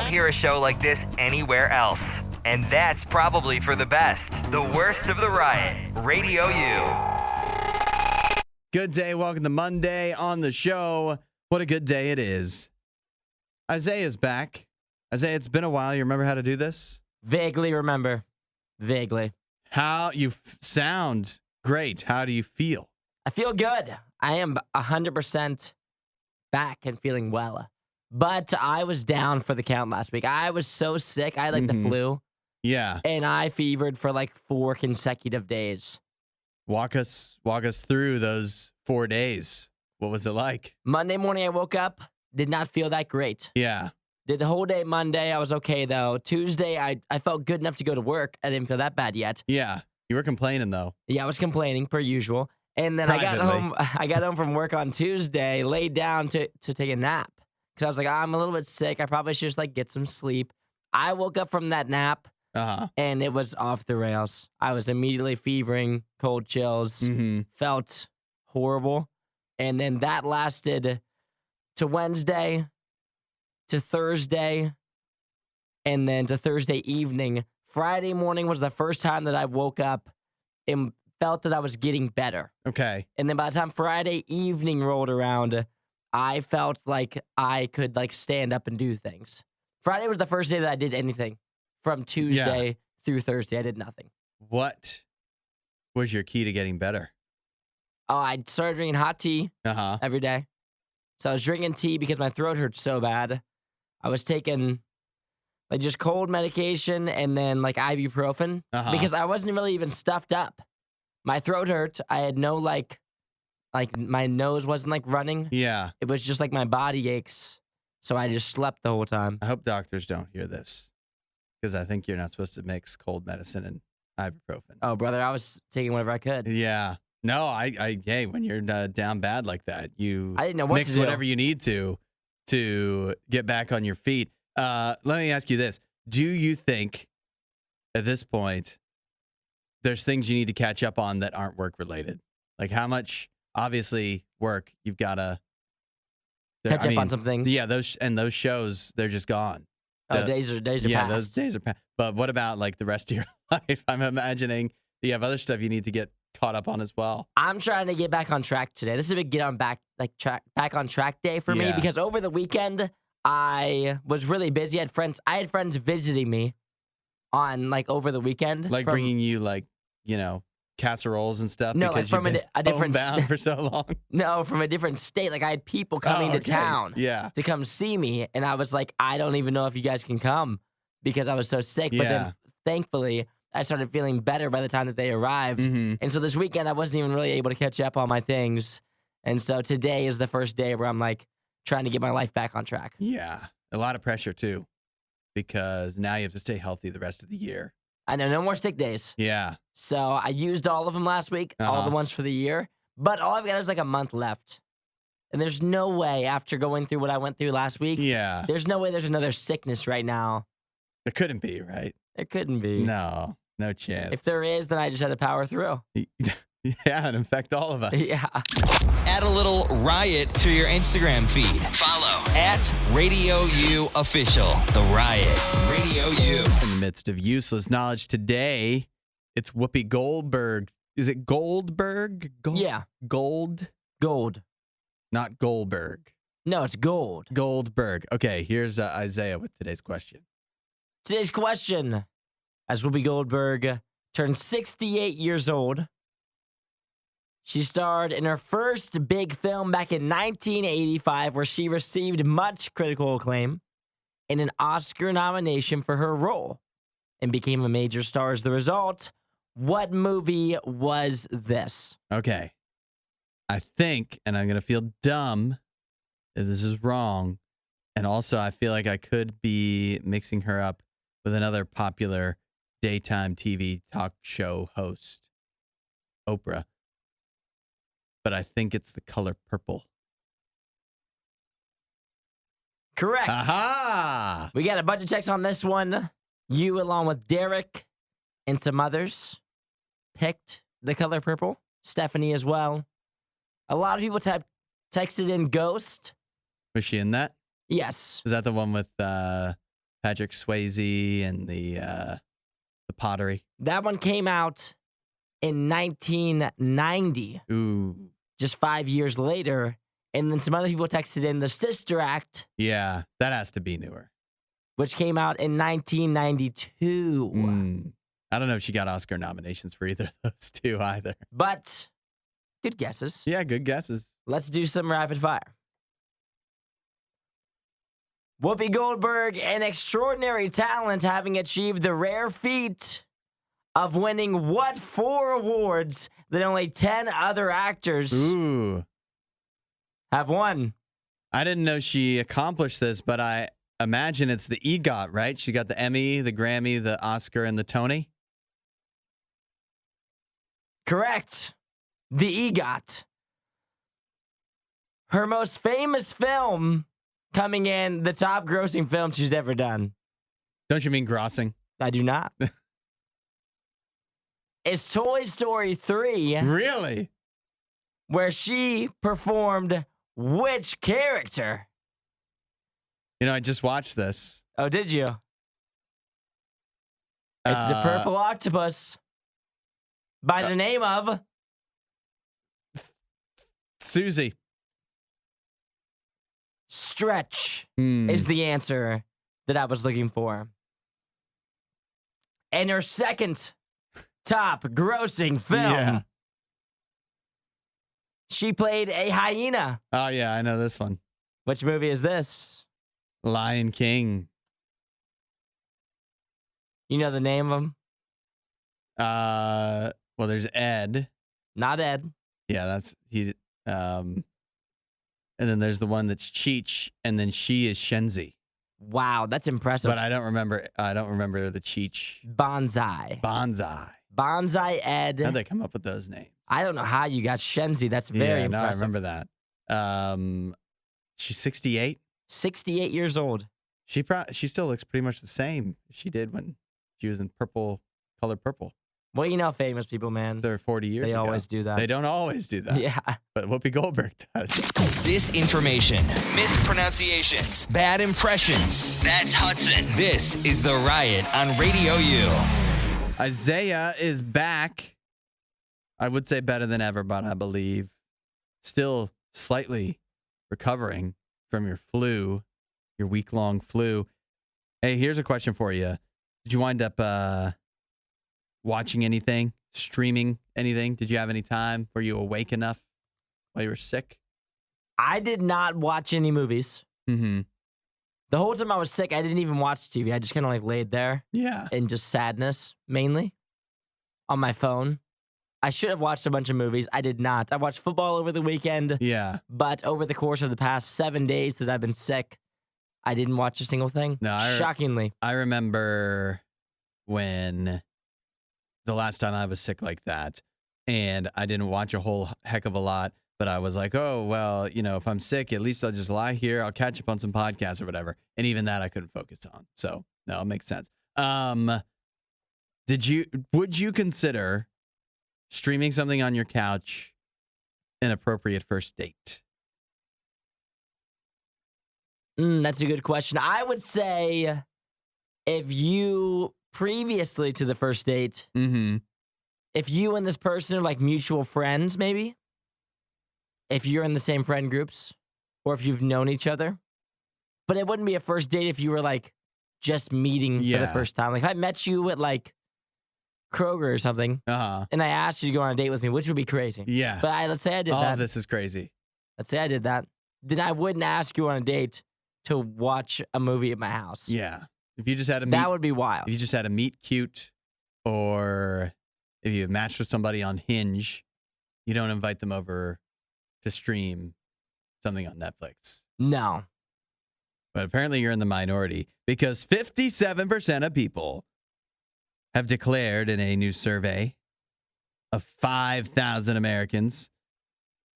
hear a show like this anywhere else. And that's probably for the best. The Worst of the Riot, Radio U. Good day. Welcome to Monday on the show. What a good day it is. Isaiah's back. Isaiah, it's been a while. You remember how to do this? Vaguely remember. Vaguely. How you sound great. How do you feel? I feel good. I am 100% back and feeling well. But I was down for the count last week. I was so sick. I had the flu. Yeah. And I fevered for 4 consecutive days. Walk us through those 4 days. What was it like? Monday morning I woke up, did not feel that great. Yeah. Did the whole day Monday. I was okay though. Tuesday I felt good enough to go to work. I didn't feel that bad yet. Yeah. You were complaining though. Yeah, I was complaining per usual. And then I got home from work on Tuesday, laid down to take a nap. Because I was like, I'm a little bit sick. I probably should just get some sleep. I woke up from that nap and it was off the rails. I was immediately fevering, cold chills, felt horrible. And then that lasted to Wednesday, to Thursday, and then to Thursday evening. Friday morning was the first time that I woke up and felt that I was getting better. Okay. And then by the time Friday evening rolled around, I felt like I could stand up and do things. Friday was the first day that I did anything. From Tuesday through Thursday, I did nothing. What was your key to getting better? Oh, I started drinking hot tea every day. So I was drinking tea because my throat hurt so bad. I was taking just cold medication and then ibuprofen because I wasn't really even stuffed up. My throat hurt. I had no my nose wasn't running. Yeah. It was just my body aches. So I just slept the whole time. I hope doctors don't hear this because I think you're not supposed to mix cold medicine and ibuprofen. Oh, brother, I was taking whatever I could. Yeah. No, hey, when you're down bad like that, I didn't know what mix to do. whatever you need to get back on your feet. Let me ask you this. Do you think at this point there's things you need to catch up on that aren't work related? Like how much, obviously, work you've got to catch up on some things. Yeah, those shows, they're just gone. Days are past. Yeah, those days are past. But what about the rest of your life? I'm imagining you have other stuff you need to get caught up on as well. I'm trying to get back on track today. This is a big back on track day for me because over the weekend I was really busy. I had friends visiting me on over the weekend, bringing you casseroles and stuff. No, because from you've been a different homebound for so long. No, from a different state. I had people coming to town to come see me, and I was like, I don't even know if you guys can come because I was so sick. But then thankfully I started feeling better by the time that they arrived. And so this weekend I wasn't even really able to catch up on my things. And so today is the first day where I'm trying to get my life back on track. Yeah. A lot of pressure too, because now you have to stay healthy the rest of the year. I know, no more sick days. Yeah. So I used all of them last week, all the ones for the year. But all I've got is a month left. And there's no way after going through what I went through last week, there's no way there's another sickness right now. There couldn't be, right? There couldn't be. No chance. If there is, then I just had to power through. Yeah, and infect all of us. Yeah. Add a little riot to your Instagram feed. Follow @RadioU Official. The Riot. Radio U. In the midst of useless knowledge today, it's Whoopi Goldberg. Is it Goldberg? Yeah. Gold? Gold. Not Goldberg. No, it's gold. Goldberg. Okay, here's Isaiah with today's question. Today's question, as Whoopi Goldberg turned 68 years old, she starred in her first big film back in 1985, where she received much critical acclaim and an Oscar nomination for her role and became a major star as the result. What movie was this? Okay. I think, and I'm going to feel dumb if this is wrong, and also I feel like I could be mixing her up with another popular daytime TV talk show host, Oprah. But I think it's The Color Purple. Correct. Aha! We got a bunch of texts on this one. You, along with Derek and some others, picked The Color Purple. Stephanie as well. A lot of people texted in Ghost. Was she in that? Yes. Is that the one with Patrick Swayze and the pottery. That one came out in 1990. Ooh. Just 5 years later. And then some other people texted in the Sister Act. Yeah, that has to be newer. Which came out in 1992. I don't know if she got Oscar nominations for either of those two either. But good guesses. Yeah, good guesses. Let's do some rapid fire. Whoopi Goldberg, an extraordinary talent, having achieved the rare feat of winning what 4 awards that only 10 other actors have won? I didn't know she accomplished this, but I imagine it's the EGOT, right? She got the Emmy, the Grammy, the Oscar, and the Tony. Correct. The EGOT. Her most famous film coming in the top grossing film she's ever done. Don't you mean grossing? I do not. It's Toy Story 3. Really? Where she performed which character? You know, I just watched this. Oh, did you? It's the purple octopus by the name of Susie. Stretch is the answer that I was looking for. And her second top grossing film. She played a hyena. Oh, yeah, I know this one. Which movie is this? Lion King. You know the name of him? Well, there's Ed. Not Ed. Yeah, that's he. And then there's the one that's Cheech, and then she is Shenzi. Wow, that's impressive. But I don't remember the Cheech. Bonsai. Bonsai Ed. How'd they come up with those names? I don't know how you got Shenzi. That's very impressive. No, I remember that. She's 68. 68 years old. She still looks pretty much the same as she did when she was in color purple. Well, you know, famous people, man. They're 40 years ago. They always do that. They don't always do that. Yeah. But Whoopi Goldberg does. Disinformation, mispronunciations, bad impressions. That's Hudson. This is The Riot on Radio U. Isaiah is back. I would say better than ever, but I believe still slightly recovering from your flu, your week-long flu. Hey, here's a question for you. Did you wind up watching anything, streaming anything? Did you have any time? Were you awake enough while you were sick? I did not watch any movies. Mm-hmm. The whole time I was sick, I didn't even watch TV. I just kind of like laid there. Yeah. In just sadness, mainly, on my phone. I should have watched a bunch of movies. I did not. I watched football over the weekend. Yeah. But over the course of the past 7 days that I've been sick, I didn't watch a single thing. No, shockingly. I remember when the last time I was sick like that, and I didn't watch a whole heck of a lot, but I was like, oh, well, you know, if I'm sick, at least I'll just lie here. I'll catch up on some podcasts or whatever. And even that I couldn't focus on. So, no, it makes sense. Would you consider streaming something on your couch an appropriate first date? That's a good question. I would say if you previously to the first date, if you and this person are like mutual friends, maybe, if you're in the same friend groups, or if you've known each other, but it wouldn't be a first date if you were like just meeting for the first time. Like if I met you at like Kroger or something, and I asked you to go on a date with me, which would be crazy. Yeah. But let's say I did that. Oh, this is crazy. Let's say I did that. Then I wouldn't ask you on a date to watch a movie at my house. Yeah. If you just had that would be wild. If you just had a meet cute, or if you matched with somebody on Hinge, you don't invite them over to stream something on Netflix. No. But apparently you're in the minority because 57% of people have declared in a new survey of 5,000 Americans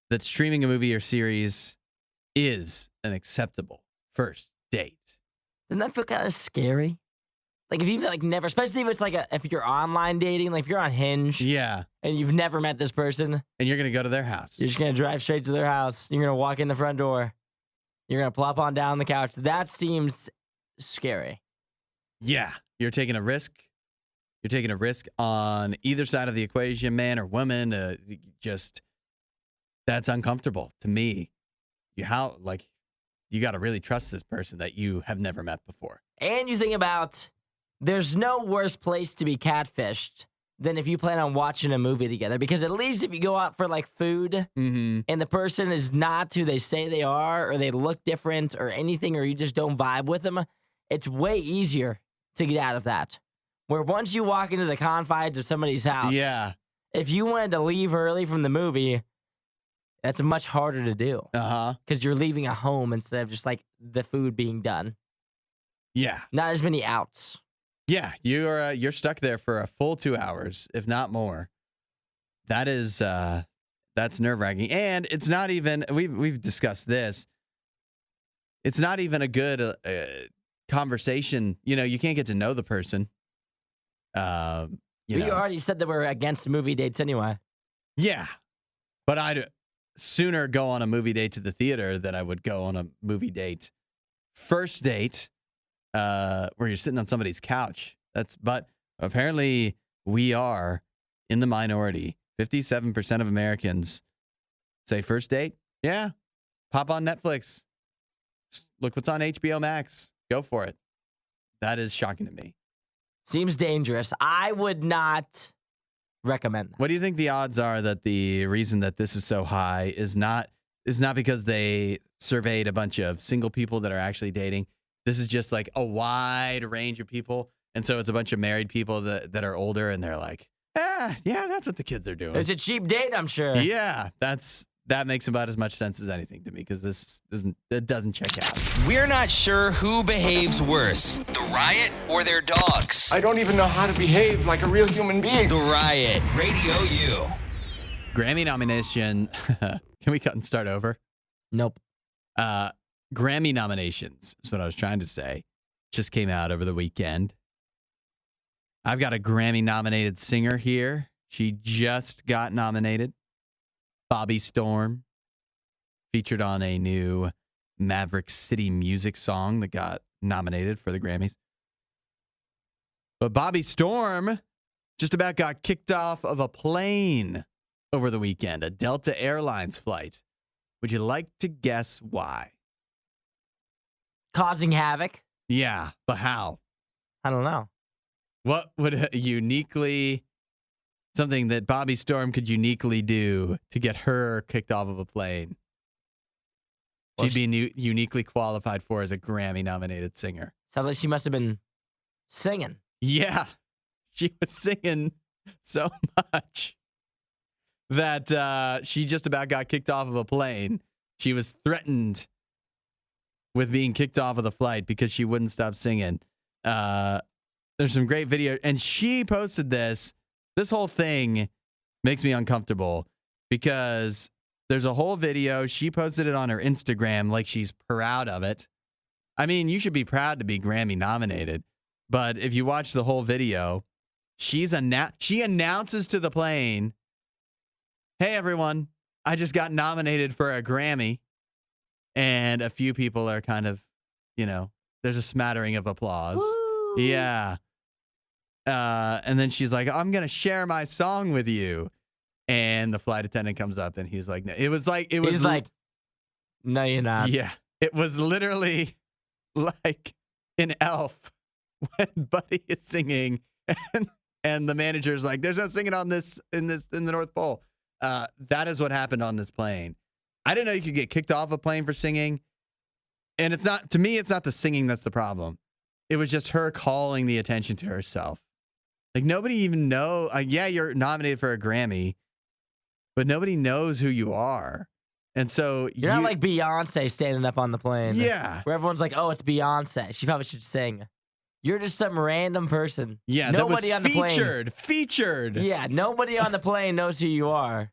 that streaming a movie or series is an acceptable first date. Doesn't that feel kind of scary? Like if you've like never, especially if it's like if you're online dating, like if you're on Hinge, and you've never met this person, and you're gonna go to their house, you're just gonna drive straight to their house. You're gonna walk in the front door, you're gonna plop on down the couch. That seems scary. Yeah, you're taking a risk. You're taking a risk on either side of the equation, man or woman. That's uncomfortable to me. You got to really trust this person that you have never met before. And you think about, there's no worse place to be catfished than if you plan on watching a movie together. Because at least if you go out for like food and the person is not who they say they are, or they look different or anything, or you just don't vibe with them, it's way easier to get out of that. Where once you walk into the confines of somebody's house, if you wanted to leave early from the movie, that's much harder to do. Because you're leaving a home instead of just like the food being done. Yeah. Not as many outs. Yeah, you're stuck there for a full 2 hours, if not more. That's nerve-wracking. And it's not even, we've discussed this, it's not even a good conversation. You can't get to know the person. We already said that we're against movie dates anyway. Yeah, but I'd sooner go on a movie date to the theater than I would go on a movie date. First date, where you're sitting on somebody's couch. But apparently we are in the minority. 57% of Americans say first date. Yeah. Pop on Netflix. Look what's on HBO Max. Go for it. That is shocking to me. Seems dangerous. I would not recommend that. What do you think the odds are that the reason that this is so high is not because they surveyed a bunch of single people that are actually dating? This is just like a wide range of people. And so it's a bunch of married people that are older, and they're like, yeah, that's what the kids are doing. It's a cheap date, I'm sure. Yeah, that makes about as much sense as anything to me, because it doesn't check out. We're not sure who behaves worse, the Riot or their dogs. I don't even know how to behave like a real human being. The Riot, Radio U. Grammy nomination. Can we cut and start over? Nope. Grammy nominations is what I was trying to say. Just came out over the weekend. I've got a Grammy-nominated singer here. She just got nominated. Bobby Storm, featured on a new Maverick City music song that got nominated for the Grammys. But Bobby Storm just about got kicked off of a plane over the weekend, a Delta Airlines flight. Would you like to guess why? Causing havoc? Yeah, but how? I don't know. What would something that Bobby Storm could uniquely do to get her kicked off of a plane? Well, She'd be uniquely qualified for as a Grammy-nominated singer. Sounds like she must have been singing. Yeah, she was singing so much that she just about got kicked off of a plane. She was threatened with being kicked off of the flight because she wouldn't stop singing. There's some great video, and she posted this. This whole thing makes me uncomfortable because there's a whole video. She posted it on her Instagram like she's proud of it. I mean, you should be proud to be Grammy nominated, but if you watch the whole video, she announces to the plane, "Hey everyone, I just got nominated for a Grammy," and a few people are kind of, there's a smattering of applause. Woo! Yeah. And then she's like, "I'm going to share my song with you." And the flight attendant comes up and he's like, no. He's like, "No, you're not." Yeah. It was literally like an Elf when Buddy is singing and the manager's like, "There's no singing on this in the North Pole." That is what happened on this plane. I didn't know you could get kicked off a plane for singing. And it's not the singing that's the problem. It was just her calling the attention to herself. Like, nobody even know. Yeah, you're nominated for a Grammy, but nobody knows who you are. And so you're not like Beyonce standing up on the plane. Yeah. Where everyone's like, "Oh, it's Beyonce. She probably should sing." You're just some random person. Yeah, nobody that was on the plane. Featured. Yeah, nobody on the plane knows who you are.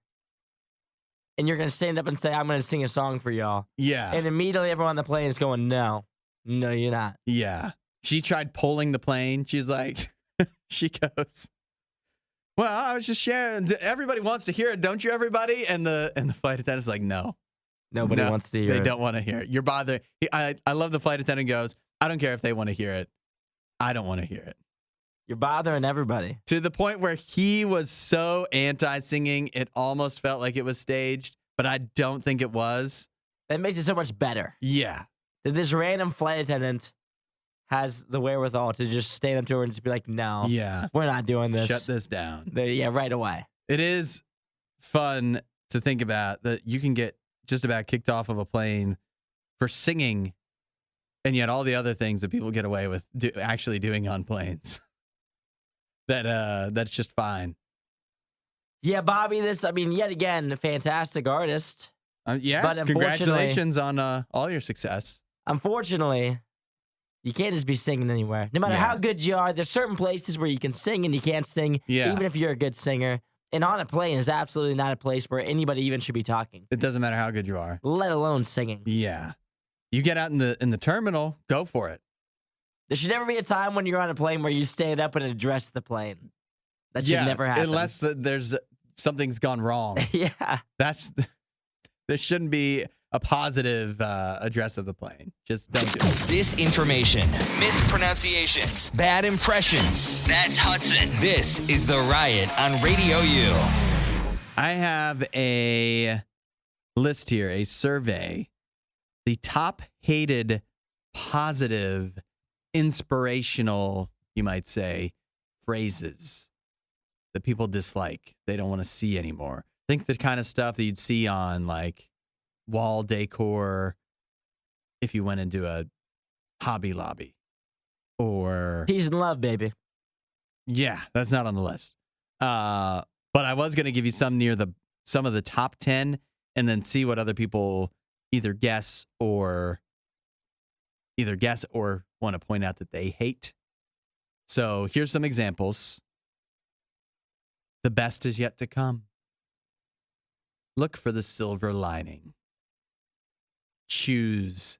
And you're going to stand up and say, "I'm going to sing a song for y'all." Yeah. And immediately everyone on the plane is going, No, you're not. Yeah. She tried pulling the plane. She's like, she goes, "Well, I was just sharing. Everybody wants to hear it, don't you, everybody?" And the flight attendant's like, "No. Nobody wants to hear it. They don't want to hear it. You're bothering." I love the flight attendant goes, "I don't care if they want to hear it. I don't want to hear it. You're bothering everybody. To the point where he was so anti-singing, it almost felt like it was staged, but I don't think it was. That makes it so much better. Yeah. That this random flight attendant has the wherewithal to just stand up to her and just be like, no, we're not doing this. Shut this down. Right away. It is fun to think about that you can get just about kicked off of a plane for singing, and yet all the other things that people get away with actually doing on planes. That's just fine. Yeah, Bobby, yet again, a fantastic artist. Yeah, but congratulations on all your success. Unfortunately, you can't just be singing anywhere. No matter how good you are, there's certain places where you can sing and you can't sing, even if you're a good singer. And on a plane is absolutely not a place where anybody even should be talking. It doesn't matter how good you are. Let alone singing. Yeah. You get out in the terminal, go for it. There should never be a time when you're on a plane where you stand up and address the plane. That should never happen. Unless there's something's gone wrong. Yeah. There shouldn't be a positive address of the plane. Just don't do it. Disinformation, mispronunciations, bad impressions. That's Hudson. This is The Riot on Radio U. I have a list here, a survey. The top hated, positive, inspirational, you might say, phrases that people dislike. They don't want to see anymore. Think the kind of stuff that you'd see on like wall decor if you went into a Hobby Lobby or peace and love, baby. Yeah, that's not on the list. But I was going to give you some of the top 10 and then see what other people either guess or want to point out that they hate. So here's some examples. The best is yet to come. Look for the silver lining. Choose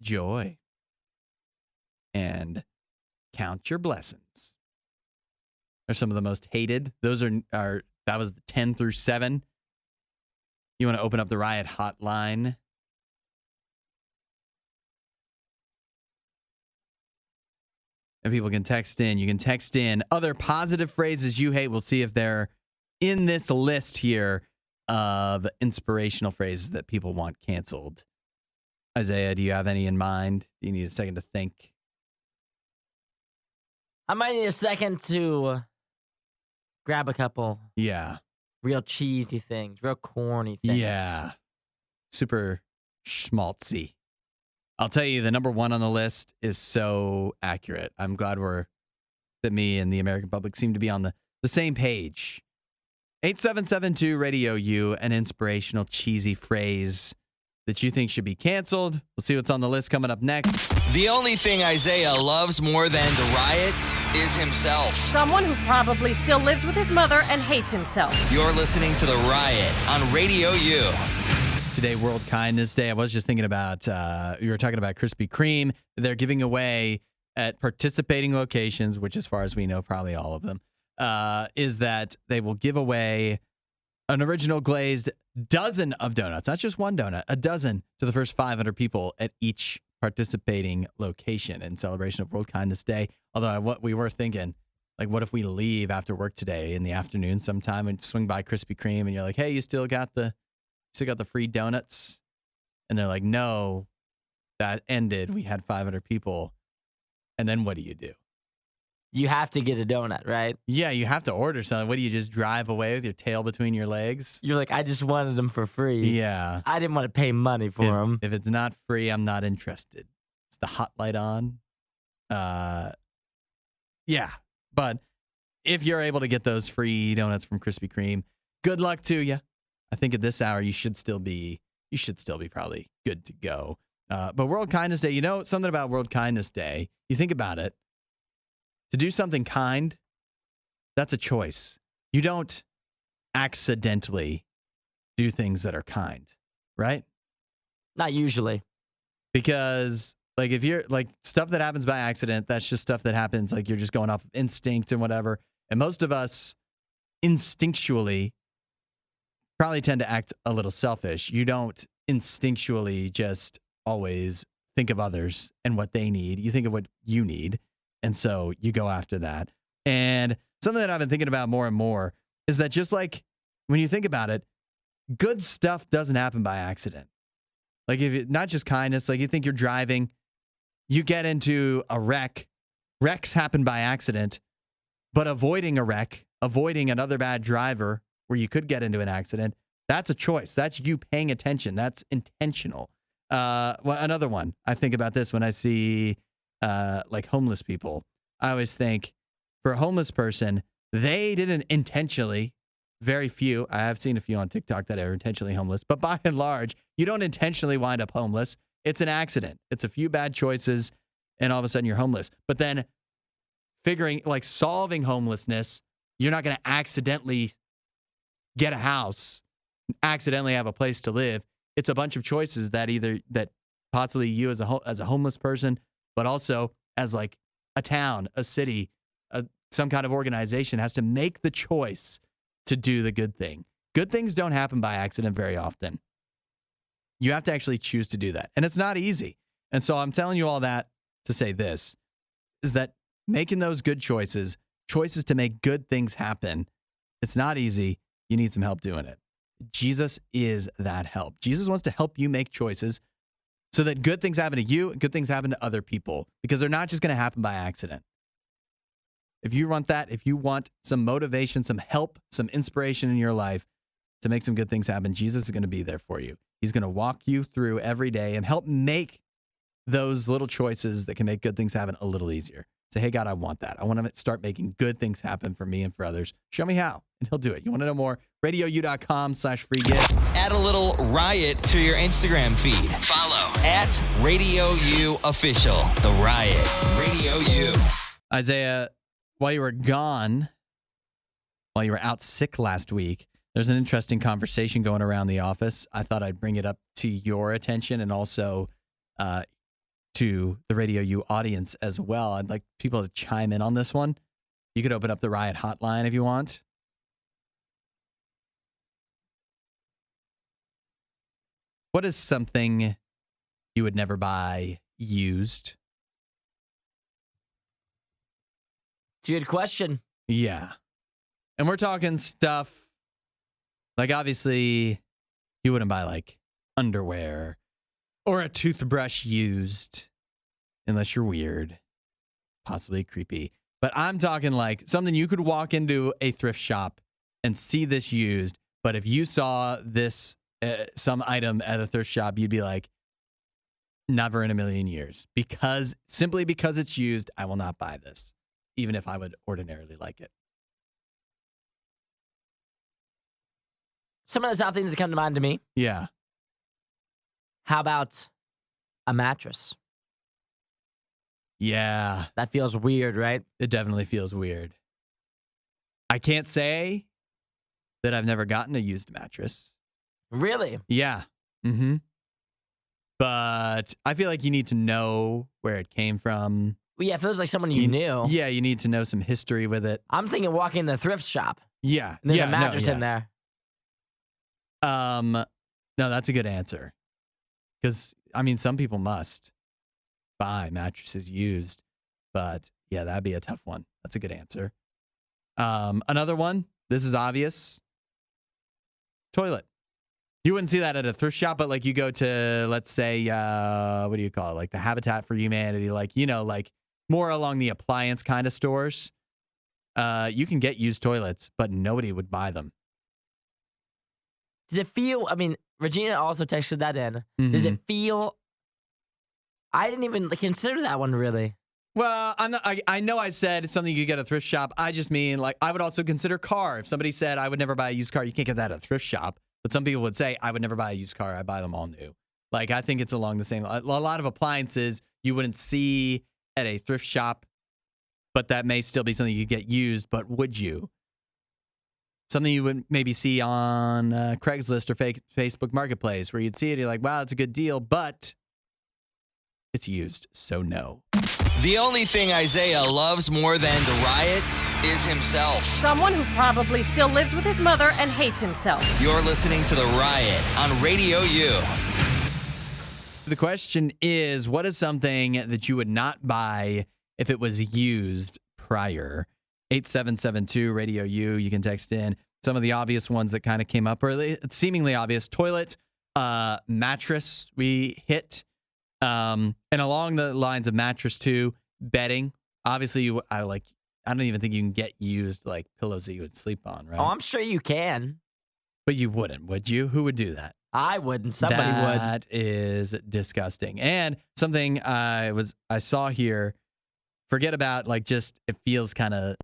joy. And count your blessings. Are some of the most hated. Those are that was 10 through 7. You want to open up the Riot hotline. And people can text in. You can text in other positive phrases you hate. We'll see if they're in this list here of inspirational phrases that people want canceled. Isaiah, do you have any in mind? Do you need a second to think? I might need a second to grab a couple. Yeah. Real cheesy things, real corny things. Yeah. Super schmaltzy. I'll tell you, the number one on the list is so accurate. I'm glad that me and the American public seem to be on the same page. 8772 Radio U, an inspirational cheesy phrase that you think should be canceled. We'll see what's on the list coming up next. The only thing Isaiah loves more than the riot is himself. Someone who probably still lives with his mother and hates himself. You're listening to The Riot on Radio U. Today, World Kindness Day. I was just thinking about, you were talking about Krispy Kreme. They're giving away at participating locations, which as far as we know, probably all of them, is that they will give away an original glazed dozen of donuts, not just one donut, a dozen to the first 500 people at each participating location in celebration of World Kindness Day. Although what we were thinking, like, what if we leave after work today in the afternoon sometime and swing by Krispy Kreme and you're like, hey, you still got the free donuts? And they're like, no, that ended. We had 500 people. And then what do? You have to get a donut, right? Yeah, you have to order something. What do you just drive away with your tail between your legs? You're like, I just wanted them for free. Yeah. I didn't want to pay money for them. If it's not free, I'm not interested. Is the hot light on? Yeah. But if you're able to get those free donuts from Krispy Kreme, good luck to you. I think at this hour you should still be probably good to go. But World Kindness Day, something about World Kindness Day, you think about it. To do something kind, that's a choice. You don't accidentally do things that are kind, right? Not usually. Because like if you're like stuff that happens by accident, that's just stuff that happens like you're just going off of instinct and whatever. And most of us instinctually probably tend to act a little selfish. You don't instinctually just always think of others and what they need. You think of what you need. And so you go after that. And something that I've been thinking about more and more is that just like when you think about it, good stuff doesn't happen by accident. Like not just kindness, like you think you're driving, you get into a wreck. Wrecks happen by accident, but avoiding a wreck, avoiding another bad driver where you could get into an accident, that's a choice. That's you paying attention. That's intentional. Well, another one, I think about this when I see like homeless people. I always think for a homeless person, they didn't intentionally, very few, I have seen a few on TikTok that are intentionally homeless, but by and large, you don't intentionally wind up homeless. It's an accident. It's a few bad choices, and all of a sudden you're homeless. But then solving homelessness, you're not going to accidentally get a house, accidentally have a place to live. It's a bunch of choices that possibly you as a homeless person, but also as like a town, a city, some kind of organization has to make the choice to do the good thing. Good things don't happen by accident very often. You have to actually choose to do that. And it's not easy. And so I'm telling you all that to say this, is that making those good choices to make good things happen, it's not easy. You need some help doing it. Jesus is that help. Jesus wants to help you make choices so that good things happen to you and good things happen to other people, because they're not just going to happen by accident. If you want that, if you want some motivation, some help, some inspiration in your life to make some good things happen, Jesus is going to be there for you. He's going to walk you through every day and help make those little choices that can make good things happen a little easier. Say, hey, God, I want that. I want to start making good things happen for me and for others. Show me how, and he'll do it. You want to know more? RadioU.com/free gift. Add a little riot to your Instagram feed. Follow @RadioU Official. The Riot. Radio U. Isaiah, while you were gone, while you were out sick last week, there's an interesting conversation going around the office. I thought I'd bring it up to your attention and also to the Radio U audience as well. I'd like people to chime in on this one. You could open up the Riot hotline if you want. What is something you would never buy used? It's a good question. Yeah. And we're talking stuff like, obviously, you wouldn't buy like underwear or a toothbrush used unless you're weird, possibly creepy. But I'm talking like something you could walk into a thrift shop and see this used. But if you saw this, some item at a thrift shop, you'd be like, never in a million years. Simply because it's used, I will not buy this, even if I would ordinarily like it. Some of the top things that come to mind to me. Yeah. How about a mattress? Yeah. That feels weird, right? It definitely feels weird. I can't say that I've never gotten a used mattress. Really? Yeah. Mm-hmm. But I feel like you need to know where it came from. Well, yeah, it feels like someone you knew. Yeah, you need to know some history with it. I'm thinking walking in the thrift shop. Yeah. And there's a mattress in there. No, that's a good answer. Because, I mean, some people must buy mattresses used. But, yeah, that'd be a tough one. That's a good answer. Another one, this is obvious. Toilet. You wouldn't see that at a thrift shop, but, like, you go to, let's say, what do you call it? Like the Habitat for Humanity, like, you know, like more along the appliance kind of stores. You can get used toilets, but nobody would buy them. Does it feel, I mean, Regina also texted that in. Mm-hmm. Does it feel, I didn't even consider that one really. Well, I know I said it's something you get at a thrift shop. I just mean, like, I would also consider car. If somebody said I would never buy a used car, you can't get that at a thrift shop. But some people would say I would never buy a used car. I buy them all new. Like, I think it's along the same. A lot of appliances you wouldn't see at a thrift shop, but that may still be something you get used. But would you? Something you would maybe see on Craigslist or Facebook Marketplace, where you'd see it, you're like, wow, it's a good deal, but it's used, so no. The only thing Isaiah loves more than the riot is himself. Someone who probably still lives with his mother and hates himself. You're listening to The Riot on Radio U. The question is, what is something that you would not buy if it was used prior. 8772 Radio U. You can text in some of the obvious ones that kind of came up, or seemingly obvious. Toilet, mattress we hit, and along the lines of mattress too, bedding. Obviously, I don't even think you can get used like pillows that you would sleep on, right? Oh, I'm sure you can. But you wouldn't, would you? Who would do that? I wouldn't. Somebody would. That is disgusting. And something I saw here, forget about like just it feels kind of,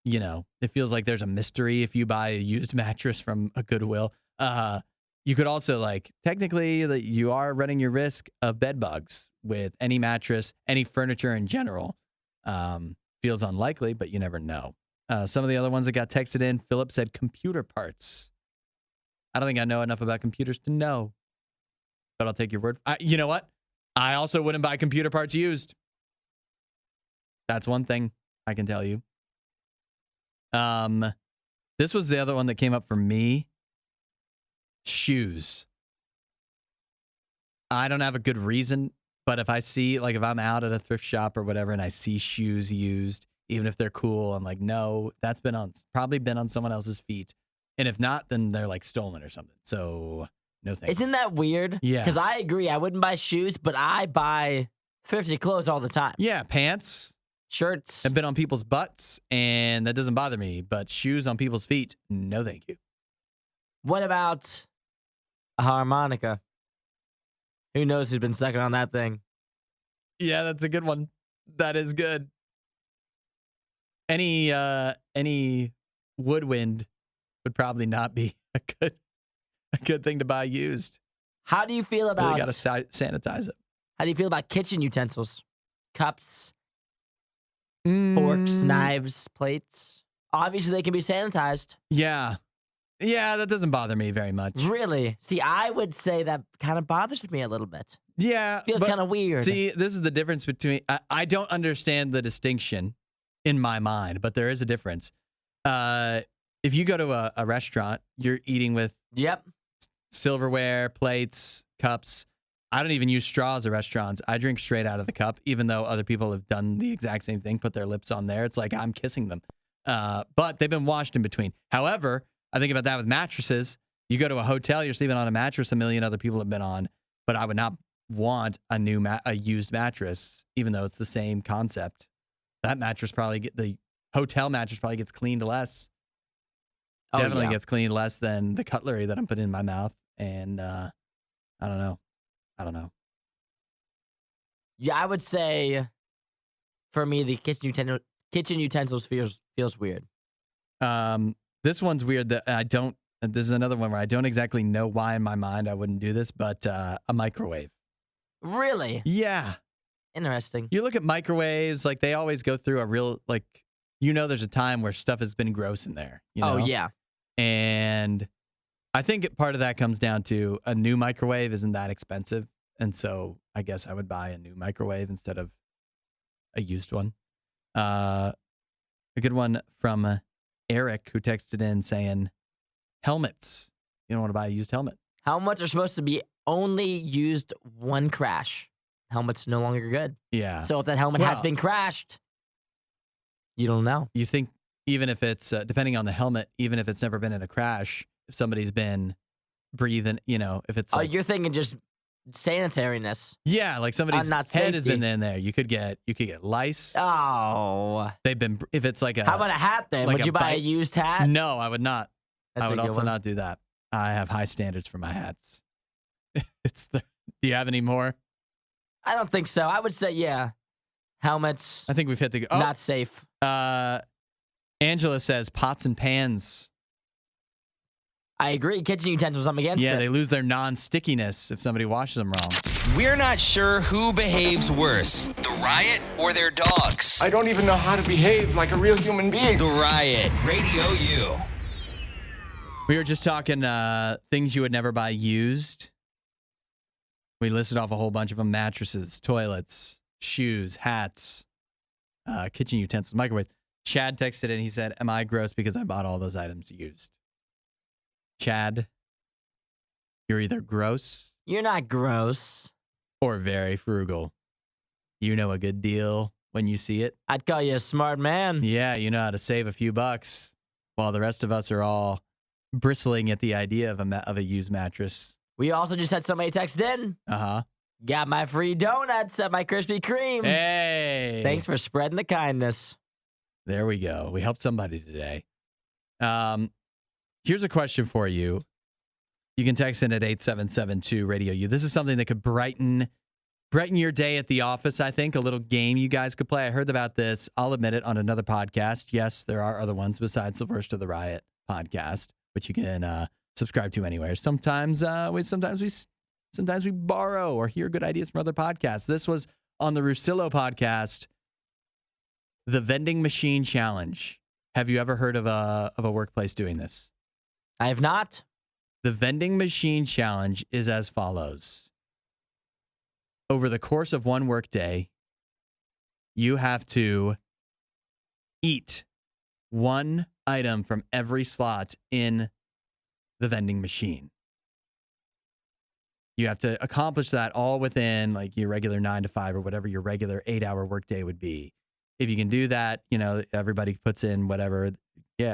it feels like there's a mystery if you buy a used mattress from a Goodwill. You could also technically you are running your risk of bed bugs with any mattress, any furniture in general. Feels unlikely, but you never know. Some of the other ones that got texted in, Philip said computer parts. I don't think I know enough about computers to know, but I'll take your word. You know what? I also wouldn't buy computer parts used. That's one thing I can tell you. This was the other one that came up for me. Shoes. I don't have a good reason, but if I see, if I'm out at a thrift shop or whatever and I see shoes used, even if they're cool, I'm like, no, that's probably been on someone else's feet. And if not, then they're stolen or something. So no thanks. Isn't that weird? Yeah. Because I agree. I wouldn't buy shoes, but I buy thrifty clothes all the time. Yeah, pants. Shirts. Have been on people's butts, and that doesn't bother me. But shoes on people's feet, no thank you. What about a harmonica? Who knows who's been sucking on that thing? Yeah, that's a good one. That is good. Any woodwind would probably not be a good thing to buy used. How do you feel about? Really got to sanitize it. How do you feel about kitchen utensils, cups, forks, knives, plates? Obviously, they can be sanitized. Yeah, that doesn't bother me very much. Really? See, I would say that kind of bothers me a little bit. Yeah, feels kind of weird. See, this is the difference between. I don't understand the distinction in my mind, but there is a difference. If you go to a restaurant, you're eating with silverware, plates, cups. I don't even use straws at restaurants. I drink straight out of the cup, even though other people have done the exact same thing, put their lips on there. It's like I'm kissing them. But they've been washed in between. However, I think about that with mattresses. You go to a hotel, you're sleeping on a mattress a million other people have been on, but I would not want a used mattress, even though it's the same concept. That mattress the hotel mattress probably gets cleaned less. Definitely gets cleaned less than the cutlery that I'm putting in my mouth. And I don't know. Yeah, I would say for me, the kitchen utensils feels weird. This one's weird that this is another one where I don't exactly know why in my mind I wouldn't do this, but a microwave. Really? Yeah. Interesting. You look at microwaves, they always go through a real, there's a time where stuff has been gross in there. Oh, yeah. And I think part of that comes down to a new microwave isn't that expensive. And so I guess I would buy a new microwave instead of a used one. A good one from Eric, who texted in saying, helmets. You don't want to buy a used helmet. Helmets are supposed to be only used one crash. Helmet's no longer good. Yeah. So if that helmet has been crashed, you don't know. You think even if it's, depending on the helmet, even if it's never been in a crash, if somebody's been breathing, if it's you're thinking just sanitariness. Yeah, somebody's not head has safety. been in there. You could get lice. Oh. If it's like a. How about a hat then? Would you buy a used hat? No, I would not. That's I would a good also one. not do that. I have high standards for my hats. Do you have any more? I don't think so. I would say, yeah. Helmets. I think we've hit the. Not safe. Angela says pots and pans. I agree. Kitchen utensils, I'm against it. Yeah, they lose their non-stickiness if somebody washes them wrong. We're not sure who behaves worse, the riot or their dogs. I don't even know how to behave like a real human being. The Riot, Radio U. We were just talking things you would never buy used. We listed off a whole bunch of them: mattresses, toilets, shoes, hats, kitchen utensils, microwaves. Chad texted in. He said, "Am I gross because I bought all those items used?" Chad, you're either gross. You're not gross. Or very frugal. You know a good deal when you see it. I'd call you a smart man. Yeah, you know how to save a few bucks while the rest of us are all bristling at the idea of a used mattress. We also just had somebody text in. Uh-huh. Got my free donuts at my Krispy Kreme. Hey. Thanks for spreading the kindness. There we go. We helped somebody today. Here's a question for you. You can text in at 8772 RadioU. This is something that could brighten your day at the office, I think. A little game you guys could play. I heard about this, I'll admit it, on another podcast. Yes, there are other ones besides the Worst of the Riot podcast, which you can subscribe to anywhere. Sometimes we borrow or hear good ideas from other podcasts. This was on the Russillo podcast, the vending machine challenge. Have you ever heard of a workplace doing this? I have not. The vending machine challenge is as follows. Over the course of one workday, you have to eat one item from every slot in the vending machine. You have to accomplish that all within like your regular 9 to 5 or whatever your regular 8-hour workday would be. If you can do that, you know, everybody puts in whatever,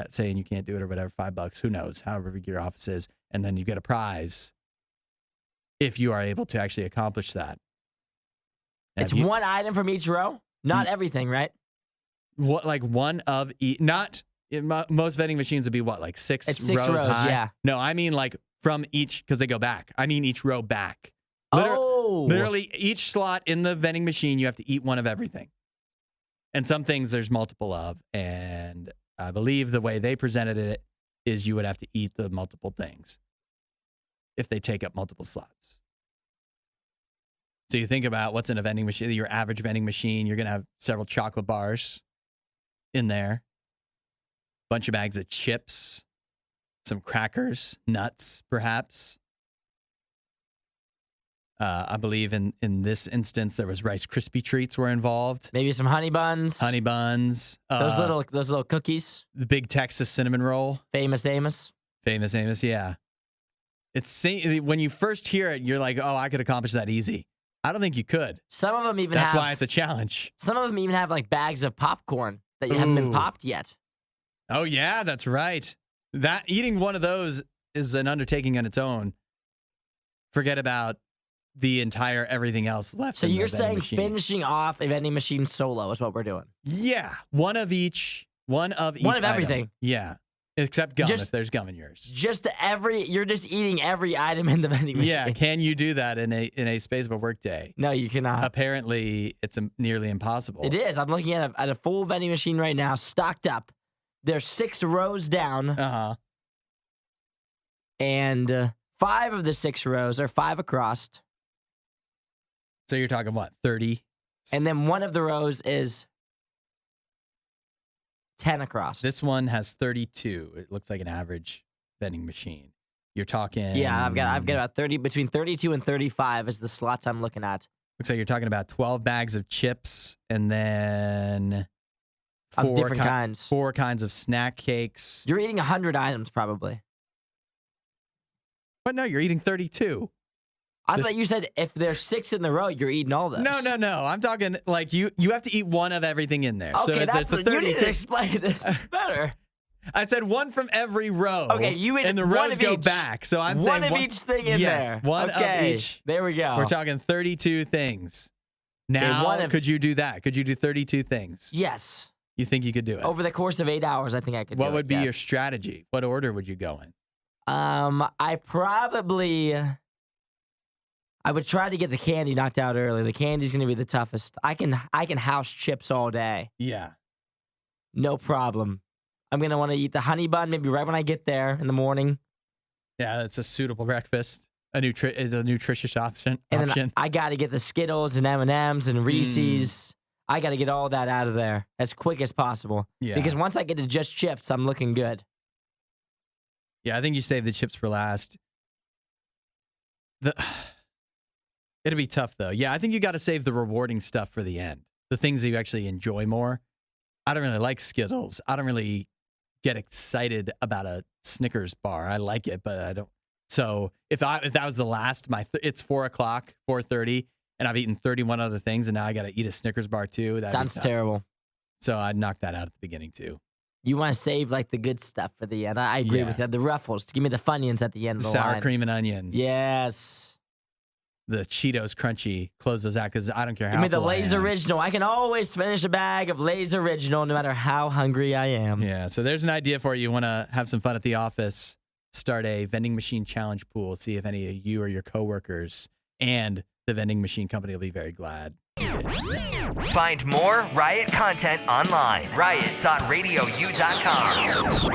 saying you can't do it or whatever, $5, who knows, however big your office is, and then you get a prize if you are able to actually accomplish that. It's one item from each row? Not everything, right? What, like one of each? Not, most vending machines would be what, like six rows high? Yeah. No, I mean like from each, because they go back. I mean each row back. Literally each slot in the vending machine, you have to eat one of everything. And some things there's multiple of. And I believe the way they presented it is you would have to eat the multiple things if they take up multiple slots. So you think about what's in a vending machine, your average vending machine, you're going to have several chocolate bars in there, bunch of bags of chips, some crackers, nuts, perhaps. I believe in this instance, there was Rice Krispie treats were involved. Maybe some honey buns. Honey buns. Those little cookies. The big Texas cinnamon roll. Famous Amos. Famous Amos, yeah. When you first hear it, you're like, oh, I could accomplish that easy. I don't think you could. Some of them even That's why it's a challenge. Some of them even have like bags of popcorn that haven't been popped yet. Oh, yeah, that's right. Eating one of those is an undertaking on its own. Forget about the entire everything else left. So in you're the vending saying machine. finishing off a vending machine solo is what we're doing? Yeah, one of each. One of item. Everything. Yeah, except gum if there's gum in yours. You're just eating every item in the vending machine. Yeah, can you do that in a space of a workday? No, you cannot. Apparently, it's nearly impossible. It is. I'm looking at a full vending machine right now, stocked up. There's 6 rows down. Uh-huh. And 5 of the 6 rows are 5 across. So you're talking what, 30? And then one of the rows is 10 across. This one has 32. It looks like an average vending machine. You're talking. Yeah, I've got about 30, between 32 and 35 is the slots I'm looking at. Looks like you're talking about 12 bags of chips and then of different kinds. 4 kinds of snack cakes. You're eating 100 items probably. But no, you're eating 32. I thought you said if there's 6 in the row, you're eating all this. No. I'm talking like you have to eat one of everything in there. Okay, so it's a 32. You need to explain this better. I said one from every row. Okay, and the rows go back. So I'm saying one of each thing in there. One of each. There we go. We're talking 32 things. Now, could you do that? Could you do 32 things? Yes. You think you could do it? Over the course of 8 hours, I think I could do it. What would be your strategy? What order would you go in? I would try to get the candy knocked out early. The candy's going to be the toughest. I can house chips all day. Yeah. No problem. I'm going to want to eat the honey bun maybe right when I get there in the morning. Yeah, that's a suitable breakfast. It's a nutritious option. And then I got to get the Skittles and M&Ms and Reese's. I got to get all that out of there as quick as possible. Yeah. Because once I get to just chips, I'm looking good. Yeah, I think you save the chips for last. It'll be tough, though. Yeah, I think you got to save the rewarding stuff for the end. The things that you actually enjoy more. I don't really like Skittles. I don't really get excited about a Snickers bar. I like it, but I don't. So if that was the last, it's 4 o'clock, 4:30, and I've eaten 31 other things, and now I got to eat a Snickers bar too. Sounds terrible. So I'd knock that out at the beginning too. You want to save like the good stuff for the end. I agree with you. The Ruffles. Give me the Funyuns at the end of the Sour line. cream and onion. Yes. The Cheetos Crunchy. Close those out because I don't care how Give me the full I Lay's am. Original. I can always finish a bag of Lay's Original no matter how hungry I am. Yeah, so there's an idea for you. You want to have some fun at the office. Start a vending machine challenge pool. See if any of you or your coworkers and the vending machine company will be very glad. Find more Riot content online. Riot.radiou.com.